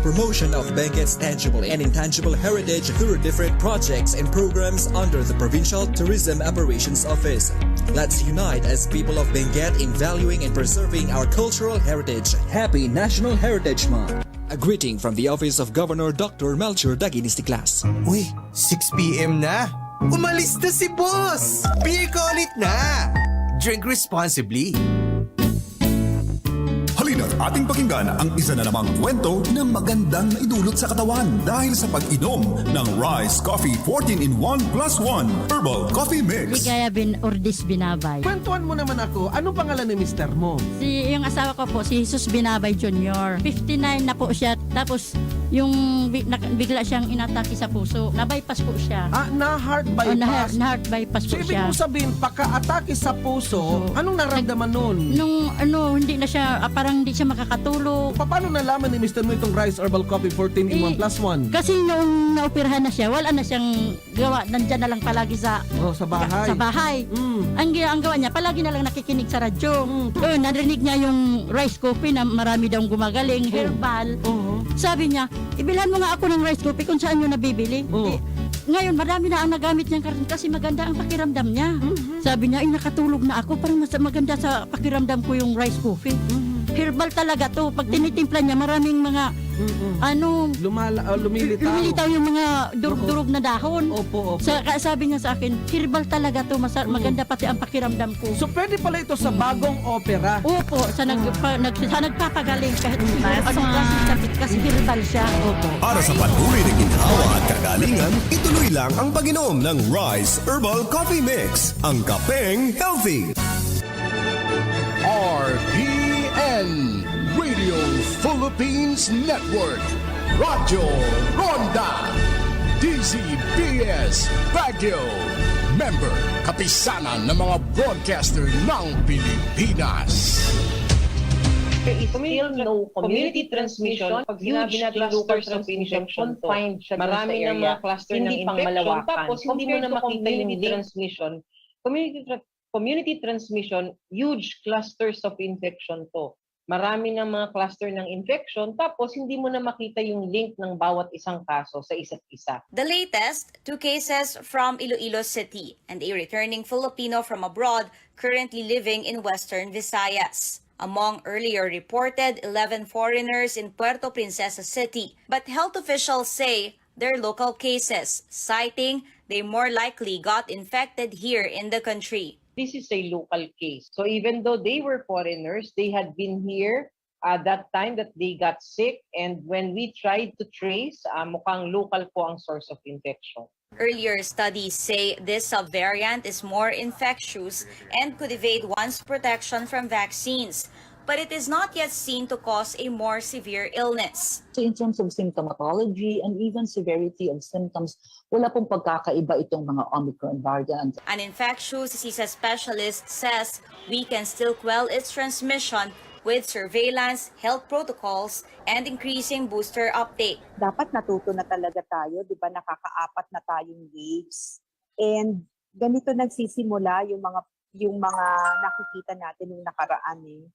promotion of Benguet's tangible and intangible heritage through different projects and programs under the Provincial Tourism Operations Office. Let's unite as people of Benguet in valuing and preserving our cultural heritage. Happy National Heritage Month! A greeting from the Office of Governor Dr. Melchor Daginistiklas. Uy, 6 p.m. na. Umalis na si boss! Beer ka ulit na! Drink responsibly. Halina't ating pakinggan ang isa na namang kwento na magandang naidulot sa katawan dahil sa pag-inom ng Rice Coffee 14-in-1 plus 1 Herbal Coffee Mix. Ligaya Ordis Binabay. Kwentuhan mo naman ako, anong pangalan ni mister mo? Yung asawa ko po, si Jesus Binabay Jr. 59 na po siya, tapos yung bigla siyang inatake sa puso. Na-bypass po siya. Na-heart bypass? Na-heart bypass po so, siya. So, ibig mo sabihin, pagka-atake sa puso, anong naramdaman nun? Nung hindi na siya, parang hindi siya makakatulog. Paano nalaman ni Mr. mo itong Rice Herbal Coffee 14-in-1 plus 1? Kasi nung naoperahan na siya, wala na siyang gawa. Nandyan na lang palagi sa bahay. Sa bahay. Ang gawa niya, palagi na lang nakikinig sa radyo. Narinig niya yung rice coffee na marami daw gumagaling, herbal. Sabi niya, ibilhan mo nga ako ng rice coffee kung saan nyo nabibili. Ngayon, marami na ang nagamit niyang karon kasi maganda ang pakiramdam niya. Sabi niya, nakatulog na ako, parang mas maganda sa pakiramdam ko yung rice coffee. Herbal talaga to. Pag tinitimpla niya, maraming mga lumilitaw yung mga durug-durug na dahon. Opo. Sabi niya sa akin, herbal talaga to. Maganda pati ang pakiramdam ko. So pwede pala ito sa bagong opera? Opo, sa nagpapagaling kahit anong klaseng sakit kasi herbal siya. Opo. Para sa patuloy na ginhawa at kagalingan, ituloy lang ang pag-inom ng Rice Herbal Coffee Mix, ang kapeng healthy. RPN Radio Philippines Network, Radyo Ronda, DZBS Radio, member kapisanan ng mga broadcaster ng Pilipinas. There is still no community transmission. Pag sinabi natin local transmission, confined siya marami ng mga cluster ng infection. Tapos hindi mo na makita yung transmission. Community transmission, huge clusters of infection to. Marami ng mga cluster ng infection, tapos hindi mo na makita yung link ng bawat isang kaso sa isa't isa. The latest, 2 cases from Iloilo City and a returning Filipino from abroad currently living in Western Visayas. Among earlier reported 11 foreigners in Puerto Princesa City. But health officials say they're local cases, citing they more likely got infected here in the country. This is a local case. So even though they were foreigners, they had been here that time that they got sick. And when we tried to trace, mukhang local po ang source of infection. Earlier studies say this subvariant is more infectious and could evade one's protection from vaccines. But it is not yet seen to cause a more severe illness. So in terms of symptomatology and even severity of symptoms, wala pong pagkakaiba itong mga Omicron variant. An infectious diseases specialist says we can still quell its transmission with surveillance, health protocols, and increasing booster uptake. Dapat natuto na talaga tayo, di ba? Nakakaapat na tayong waves. And ganito nagsisimula yung mga nakikita natin yung nakaraan eh.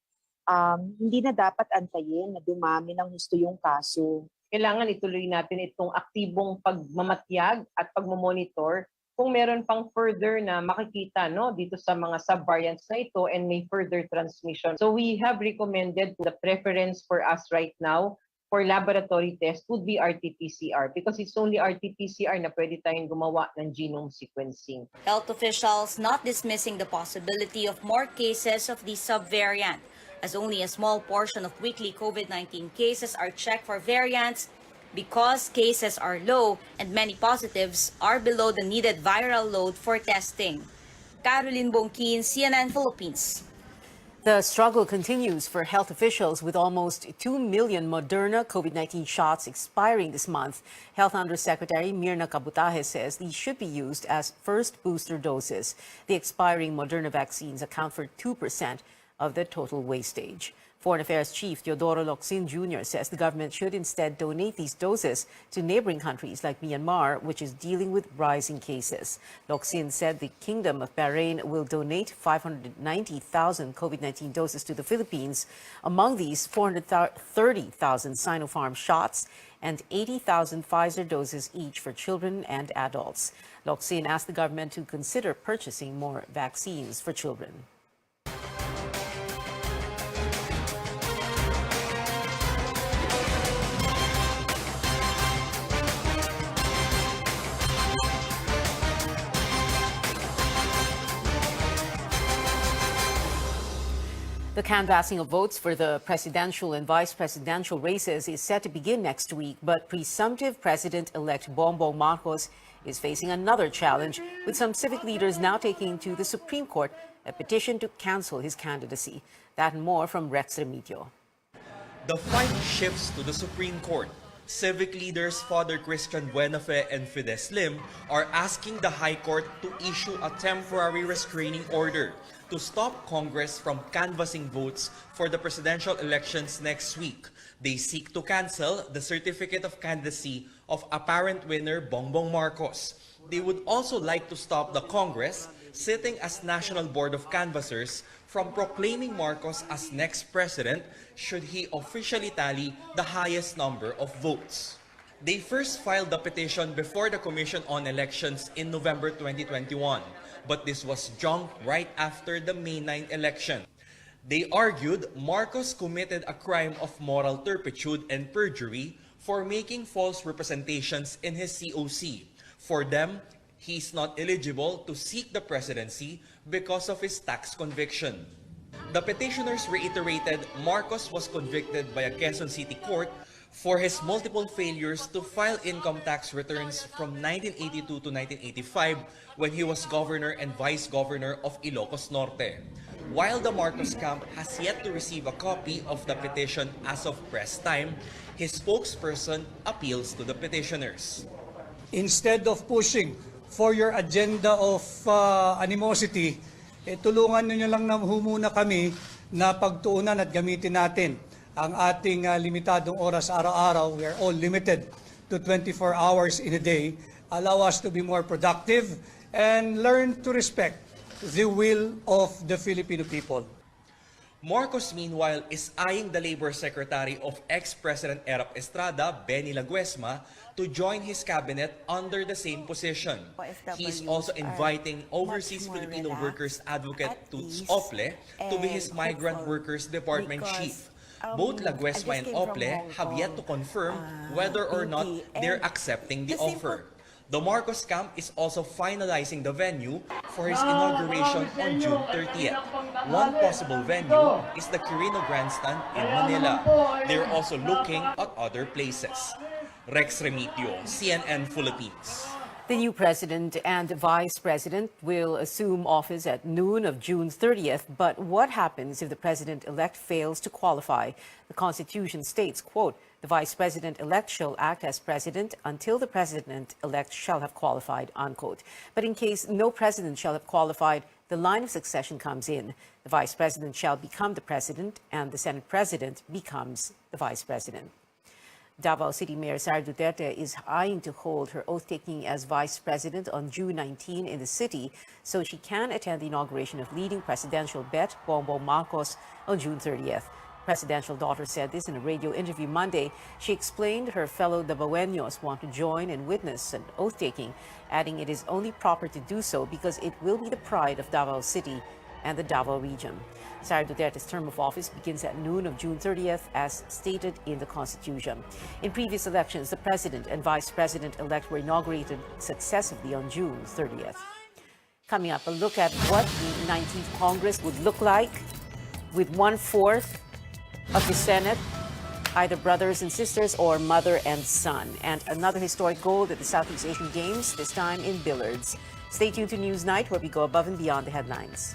Hindi na dapat antayin na dumami ng gusto yung kaso. Kailangan ituloy natin itong aktibong pagmamatyag at pagmamonitor kung meron pang further na makikita dito sa mga subvariants na ito and may further transmission. So we have recommended the preference for us right now for laboratory test would be RT-PCR because it's only RT-PCR na pwede tayong gumawa ng genome sequencing. Health officials not dismissing the possibility of more cases of the subvariant, as only a small portion of weekly COVID-19 cases are checked for variants because cases are low and many positives are below the needed viral load for testing. Caroline Bongkin, CNN Philippines. The struggle continues for health officials with almost 2 million Moderna COVID-19 shots expiring this month. Health Undersecretary Mirna Cabutaje says these should be used as first booster doses. The expiring Moderna vaccines account for 2% of the total wastage. Foreign Affairs Chief Teodoro Locsin Jr. says the government should instead donate these doses to neighboring countries like Myanmar, which is dealing with rising cases. Locsin said the Kingdom of Bahrain will donate 590,000 COVID-19 doses to the Philippines. Among these, 430,000 Sinopharm shots and 80,000 Pfizer doses each for children and adults. Locsin asked the government to consider purchasing more vaccines for children. The canvassing of votes for the presidential and vice presidential races is set to begin next week, but presumptive President-elect Bongbong Marcos is facing another challenge, with some civic leaders now taking to the Supreme Court a petition to cancel his candidacy. That and more from Rex Remigio. The fight shifts to the Supreme Court. Civic leaders Father Christian Buenafe and Fides Lim are asking the High Court to issue a temporary restraining order to stop Congress from canvassing votes for the presidential elections next week. They seek to cancel the certificate of candidacy of apparent winner Bongbong Marcos. They would also like to stop the Congress, sitting as National Board of Canvassers, from proclaiming Marcos as next president should he officially tally the highest number of votes. They first filed the petition before the Commission on Elections in November 2021, but this was junked right after the May 9 election. They argued Marcos committed a crime of moral turpitude and perjury for making false representations in his COC. For them, he is not eligible to seek the presidency because of his tax conviction. The petitioners reiterated Marcos was convicted by a Quezon City court for his multiple failures to file income tax returns from 1982 to 1985 when he was governor and vice governor of Ilocos Norte. While the Marcos camp has yet to receive a copy of the petition as of press time, his spokesperson appeals to the petitioners. Instead of pushing for your agenda of animosity, tulungan niyo lang na muna kami na pagtuunan at gamitin natin ang ating limitadong oras araw-araw. We are all limited to 24 hours in a day. Allow us to be more productive and learn to respect the will of the Filipino people. Marcos, meanwhile, is eyeing the Labor Secretary of ex-President Erap Estrada, Benny Laguesma, to join his cabinet under the same position. He is also inviting Overseas Filipino Workers Advocate Toots Ople to be his Migrant Workers Department Chief. Both Laguesma and Ople have yet to confirm whether or not they're accepting the offer. The Marcos camp is also finalizing the venue for his inauguration on June 30th. One possible venue is the Quirino Grandstand in Manila. They're also looking at other places. Rex Remigio, CNN Philippines. The new president and vice president will assume office at noon of June 30th. But what happens if the president-elect fails to qualify? The Constitution states, quote, the vice president-elect shall act as president until the president-elect shall have qualified, unquote. But in case no president shall have qualified, the line of succession comes in. The vice president shall become the president and the Senate president becomes the vice president. Davao City Mayor Sara Duterte is eyeing to hold her oath-taking as vice president on June 19 in the city so she can attend the inauguration of leading presidential bet Bongbong Marcos on June 30th. Presidential daughter said this in a radio interview Monday. She explained her fellow Davaoenos want to join and witness an oath-taking, adding it is only proper to do so because it will be the pride of Davao City and the Davao region. Sara Duterte's term of office begins at noon of June 30th, as stated in the Constitution. In previous elections, the president and vice president-elect were inaugurated successively on June 30th. Coming up, a look at what the 19th Congress would look like with 1/4 of the Senate, either brothers and sisters or mother and son. And another historic gold at the Southeast Asian Games, this time in billiards. Stay tuned to Newsnight, where we go above and beyond the headlines.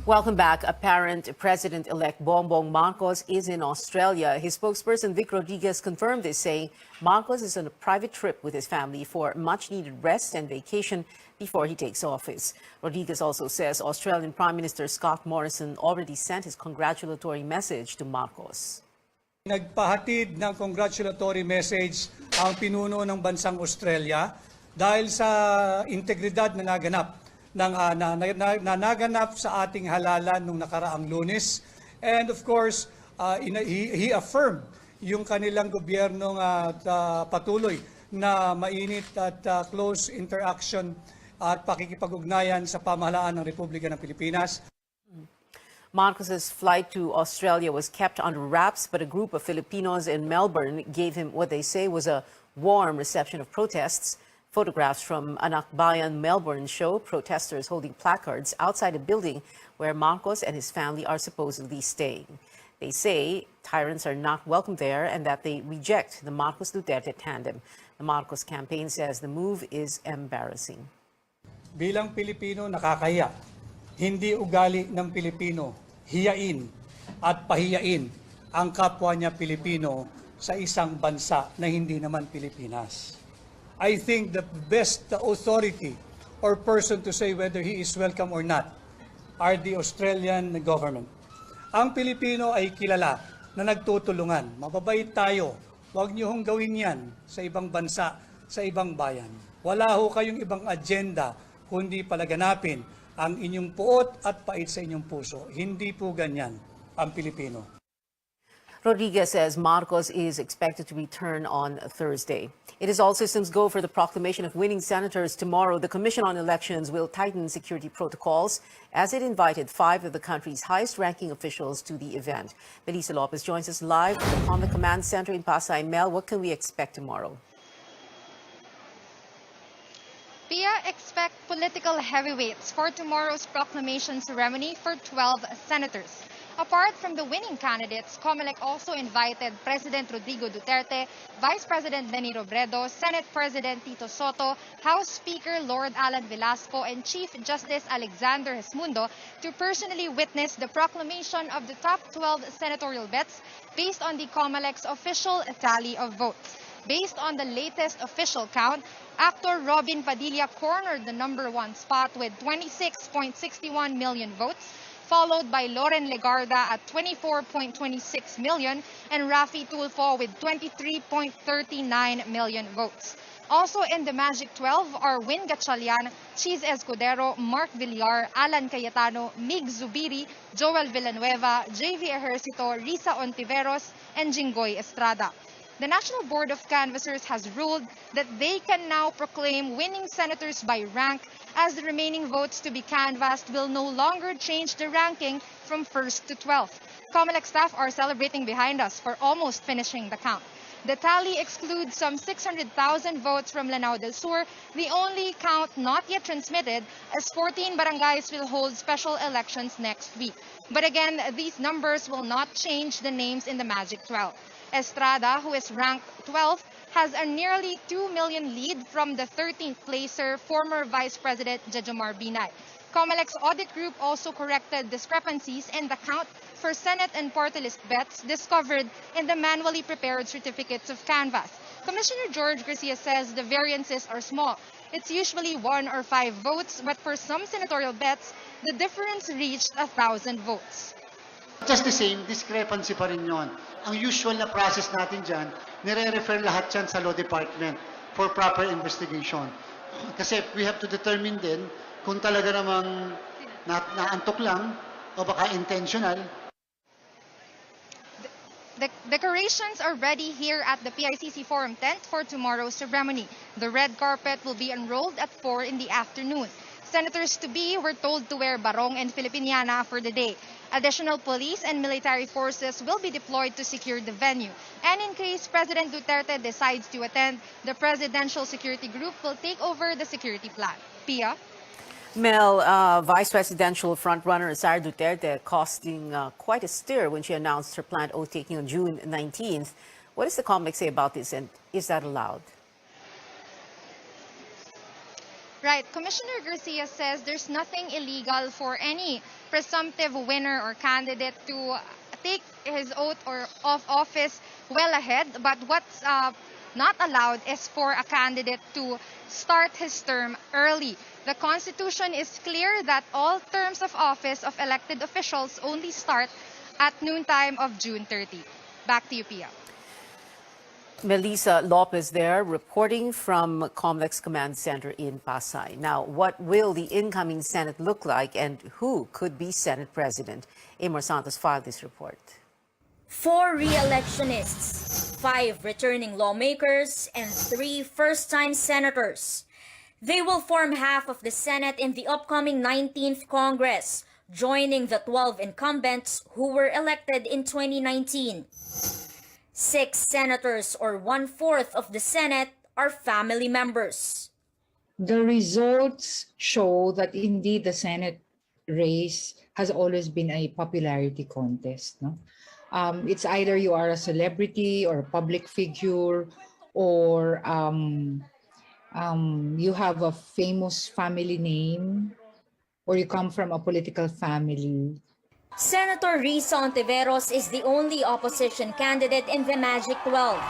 Welcome back. Apparent President-elect Bongbong Marcos is in Australia. His spokesperson Vic Rodriguez confirmed this, saying Marcos is on a private trip with his family for much-needed rest and vacation before he takes office. Rodriguez also says Australian Prime Minister Scott Morrison already sent his congratulatory message to Marcos. Nagpahatid ng congratulatory message ang pinuno ng bansang Australia dahil sa integridad na naganap sa ating halalan nung nakaraang Lunes. And of course, he affirmed yung kanilang gobyernong patuloy na mainit at close interaction at pakikipag-ugnayan sa pamahalaan ng Republika ng Pilipinas. Marcos's flight to Australia was kept under wraps, but a group of Filipinos in Melbourne gave him what they say was a warm reception of protests. Photographs from Anak Bayan Melbourne show protesters holding placards outside a building where Marcos and his family are supposedly staying. They say tyrants are not welcome there and that they reject the Marcos-Duterte tandem. The Marcos campaign says the move is embarrassing. Bilang Pilipino, nakakahiya. Hindi ugali ng Pilipino hiyain at pahiyain ang kapwa niya Pilipino sa isang bansa na hindi naman Pilipinas. I think the best authority or person to say whether he is welcome or not are the Australian government. Ang Pilipino ay kilala na nagtutulungan. Mababait tayo. Huwag niyo hong gawin yan sa ibang bansa, sa ibang bayan. Wala ho kayong ibang agenda kundi palaganapin ang inyong puot at pait sa inyong puso. Hindi po ganyan ang Pilipino. Rodriguez says Marcos is expected to return on Thursday. It is all systems go for the proclamation of winning senators tomorrow. The Commission on Elections will tighten security protocols as it invited 5 of the country's highest-ranking officials to the event. Melissa Lopez joins us live from the command center in Pasay. Mel, what can we expect tomorrow? Pia, expect political heavyweights for tomorrow's proclamation ceremony for 12 senators. Apart from the winning candidates, COMELEC also invited President Rodrigo Duterte, Vice President Leni Robredo, Senate President Tito Soto, House Speaker Lord Alan Velasco, and Chief Justice Alexander Gesmundo to personally witness the proclamation of the top 12 senatorial bets based on the COMELEC's official tally of votes. Based on the latest official count, actor Robin Padilla cornered the #1 spot with 26.61 million votes, followed by Loren Legarda at 24.26 million and Rafi Tulfo with 23.39 million votes. Also in the Magic 12 are Win Gatchalian, Cheese Escudero, Mark Villar, Alan Cayetano, Mig Zubiri, Joel Villanueva, JV Ejercito, Risa Ontiveros, and Jinggoy Estrada. The National Board of Canvassers has ruled that they can now proclaim winning senators by rank, as the remaining votes to be canvassed will no longer change the ranking from 1st to 12th. COMELEC staff are celebrating behind us for almost finishing the count. The tally excludes some 600,000 votes from Lanao del Sur, the only count not yet transmitted, as 14 barangays will hold special elections next week. But again, these numbers will not change the names in the Magic 12. Estrada, who is ranked 12th, has a nearly 2 million lead from the 13th placer, former Vice President Jejomar Binay. COMELEC's audit group also corrected discrepancies in the count for Senate and party list bets discovered in the manually prepared certificates of canvass. Commissioner George Garcia says the variances are small. It's usually 1 or 5 votes, but for some senatorial bets, the difference reached 1,000 votes. Just the same, discrepancy pa rin yun. Ang usual na process natin dyan, nire-refer lahat yan sa Law Department for proper investigation. Kasi we have to determine din kung talaga namang naantok lang o baka intentional. The decorations are ready here at the PICC Forum tent for tomorrow's ceremony. The red carpet will be unrolled at 4 in the afternoon. Senators-to-be were told to wear barong and Filipiniana for the day. Additional police and military forces will be deployed to secure the venue. And in case President Duterte decides to attend, the Presidential Security Group will take over the security plan. Pia? Mel, Vice Presidential frontrunner Sara Duterte causing quite a stir when she announced her planned oath-taking on June 19th. What does the COMELEC say about this, and is that allowed? Right. Commissioner Garcia says there's nothing illegal for any presumptive winner or candidate to take his oath of office well ahead. But what's not allowed is for a candidate to start his term early. The Constitution is clear that all terms of office of elected officials only start at noontime of June 30. Back to you, Pia. Melissa Lopez there reporting from Comlex Command Center in Pasay. Now, what will the incoming Senate look like and who could be Senate President? Amor Santos filed this report. 4 re-electionists, 5 returning lawmakers, and 3 first-time senators. They will form half of the Senate in the upcoming 19th Congress, joining the 12 incumbents who were elected in 2019. 6 senators, or 1/4 of the Senate, are family members. The results show that indeed the Senate race has always been a popularity contest. No? It's either you are a celebrity or a public figure, or you have a famous family name, or you come from a political family. Senator Risa Ontiveros is the only opposition candidate in the Magic 12.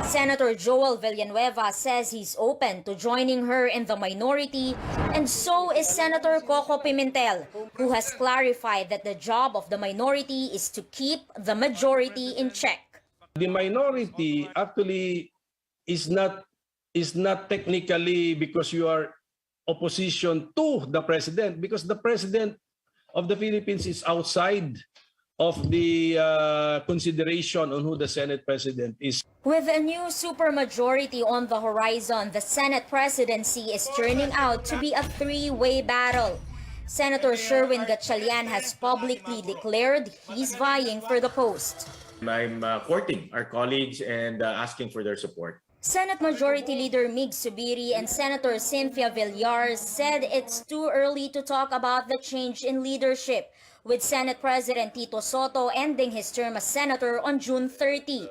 Senator Joel Villanueva says he's open to joining her in the minority, and so is Senator Coco Pimentel, who has clarified that the job of the minority is to keep the majority in check. The minority actually is not technically because you are opposition to the president, because the president of the Philippines is outside of the consideration on who the Senate President is. With a new supermajority on the horizon, the Senate presidency is turning out to be a 3-way battle. Senator Sherwin Gatchalian has publicly declared he's vying for the post. I'm courting our colleagues and asking for their support. Senate Majority Leader Mig Subiri and Senator Cynthia Villar said it's too early to talk about the change in leadership, with Senate President Tito Soto ending his term as senator on June 30.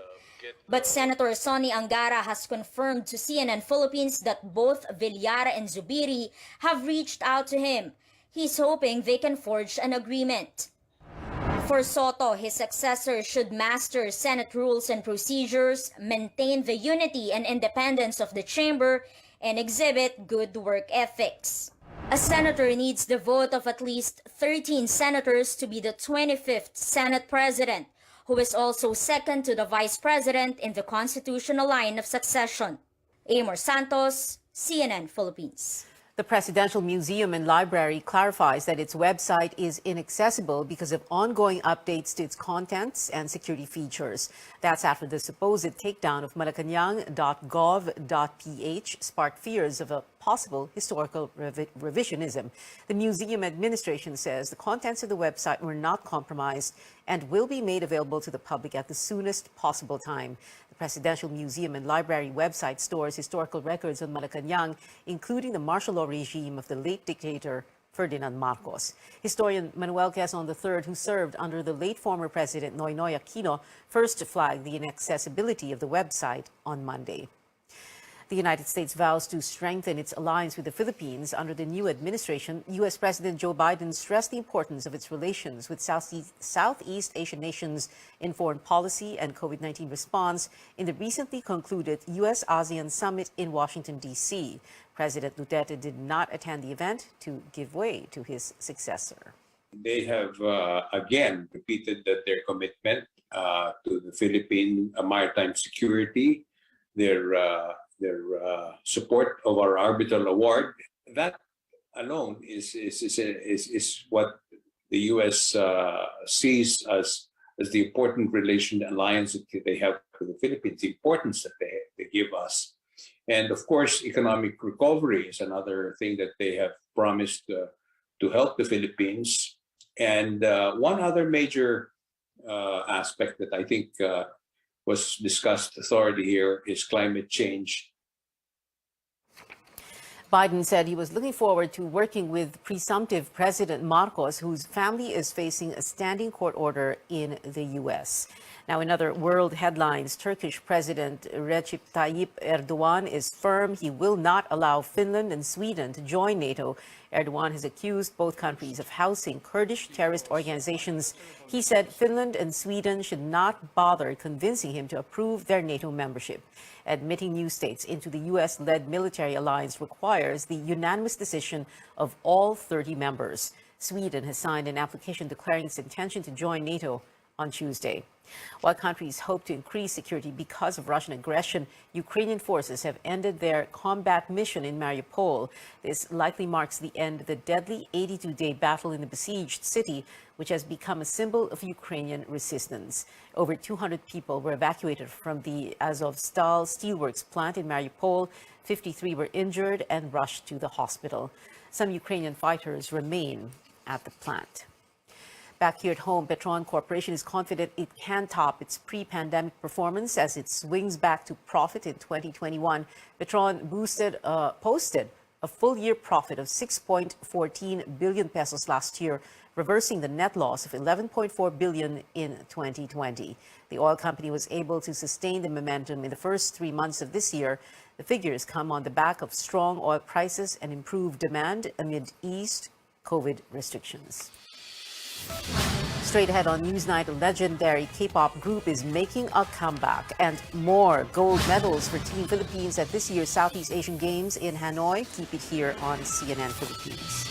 But Senator Sonny Angara has confirmed to CNN Philippines that both Villar and Zubiri have reached out to him. He's hoping they can forge an agreement. For Soto, his successor should master Senate rules and procedures, maintain the unity and independence of the chamber, and exhibit good work ethics. A senator needs the vote of at least 13 senators to be the 25th Senate President, who is also second to the Vice President in the constitutional line of succession. Amor Santos, CNN Philippines. The Presidential Museum and Library clarifies that its website is inaccessible because of ongoing updates to its contents and security features. That's after the supposed takedown of Malacanang.gov.ph sparked fears of a possible historical revisionism. The museum administration says the contents of the website were not compromised and will be made available to the public at the soonest possible time. The Presidential Museum and Library website stores historical records on Malacanang, including the martial law regime of the late dictator Ferdinand Marcos. Historian Manuel Quezon III, who served under the late former President Noynoy Aquino, first flagged the inaccessibility of the website on Monday. The United States vows to strengthen its alliance with the Philippines under the new administration. U.S. President Joe Biden stressed the importance of its relations with Southeast Asian nations in foreign policy and COVID-19 response in the recently concluded U.S.-ASEAN summit in Washington, D.C. President Duterte did not attend the event to give way to his successor. They have again repeated that their commitment to the Philippine maritime security, their support of our arbitral award. That alone is what the U.S. sees as the important relation alliance that they have with the Philippines, the importance that they give us. And of course, economic recovery is another thing that they have promised to help the Philippines. And one other major aspect that I think was discussed thoroughly here is climate change. Biden said he was looking forward to working with presumptive President Marcos, whose family is facing a standing court order in the U.S. Now, in other world headlines, Turkish President Recep Tayyip Erdogan is firm he will not allow Finland and Sweden to join NATO. Erdogan has accused both countries of housing Kurdish terrorist organizations. He said Finland and Sweden should not bother convincing him to approve their NATO membership. Admitting new states into the U.S.-led military alliance requires the unanimous decision of all 30 members. Sweden has signed an application declaring its intention to join NATO on Tuesday. While countries hope to increase security because of Russian aggression, Ukrainian forces have ended their combat mission in Mariupol. This likely marks the end of the deadly 82-day battle in the besieged city, which has become a symbol of Ukrainian resistance. Over 200 people were evacuated from the Azovstal steelworks plant in Mariupol. 53 were injured and rushed to the hospital. Some Ukrainian fighters remain at the plant. Back here at home, Petron Corporation is confident it can top its pre-pandemic performance as it swings back to profit in 2021. Petron posted a full-year profit of 6.14 billion pesos last year, reversing the net loss of 11.4 billion in 2020. The oil company was able to sustain the momentum in the first 3 months of this year. The figures come on the back of strong oil prices and improved demand amid eased COVID restrictions. Straight ahead on Newsnight, a legendary K-pop group is making a comeback, and more gold medals for Team Philippines at this year's Southeast Asian Games in Hanoi. Keep it here on CNN Philippines.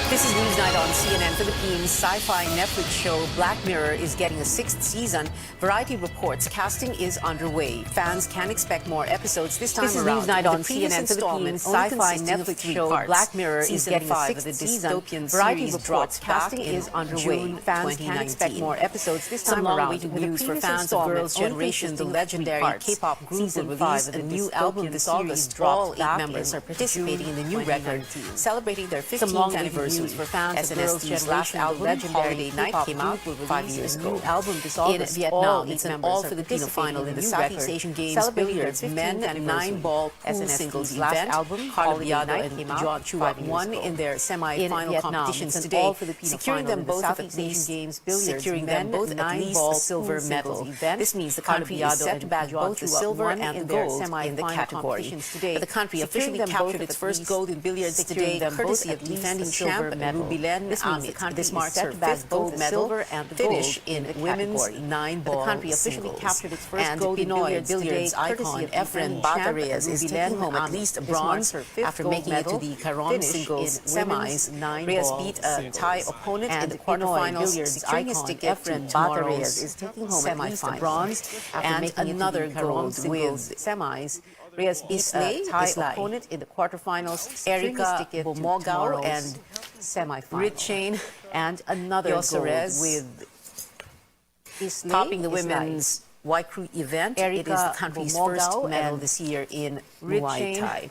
This is Newsnight on CNN Philippines. Sci-fi Netflix show Black Mirror is getting a 6th season. Variety reports casting is underway. Fans can expect more episodes this time around. This is Newsnight on CNN Philippines. Sci-fi Netflix show Black Mirror is getting a 6th season. Variety reports casting is underway. Fans can expect more episodes this time around. Some news for fans of Girls' Generation, the legendary K-pop group will release a new album this August. All 8 members are participating in the new record, celebrating their 15th anniversary. super fans of Girls' Generation album, Holiday Night, came out 5 years ago. In Vietnam, it's an all-Filipino final in the Southeast Asian Games Billiards Men 9-ball pool singles event. Holiday and John Chua won in their semi-final competitions today, securing them both at least a silver medal. This means the country is set to bag both the silver and the gold in the category. But the country officially captured its first gold in billiards today, courtesy of defending champ Rubilen Amit. This marks her fifth gold medal finish in women's 9-ball singles. And Pinoy billiards icon Efren Batarez is taking home at least a bronze after making it to the Caron singles semis. Reyes beat a Thai opponent in the quarterfinals, securing his ticket Efren Batarez is taking home at least a bronze and another gold with semis. Reyes beat a Thai opponent in the quarterfinals, Erica Bomogao and Ritchain, and another gold with topping the women's White Crew event. It is the country's first medal this year in Muay Thai.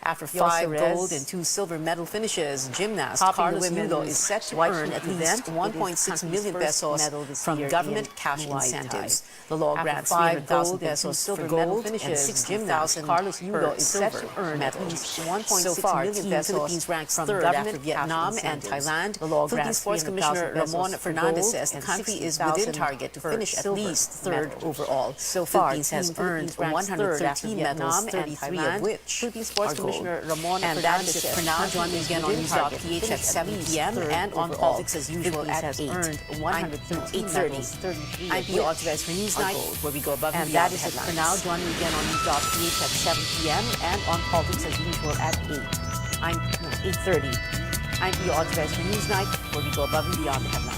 After 5 gold and 2 silver medal finishes, gymnast Carlos Nudo is set to earn at least 1.6 million pesos from government cash incentives. The law grants 300,000 pesos for gold and 60,000 Carlos Nudo is set to earn at least 1.6 million pesos Philippines ranks third after Vietnam and Thailand. The law Philippine Sports Commissioner Ramon Fernandez says the country is within target to finish at least third overall. So far, Philippines has earned 113 medals, 33 of which are gold. And that is it for now. Join me again on News.ph at 7 p.m. and on Politics as usual at 8. 8:30. I'm Pio Alvarez for Newsnight, where we go above and beyond the headlines. And that is it for now. Join me again on News.ph at 7 p.m. and on Politics as usual at 8:30. I'm Pio Alvarez for Newsnight, where we go above and beyond the headlines.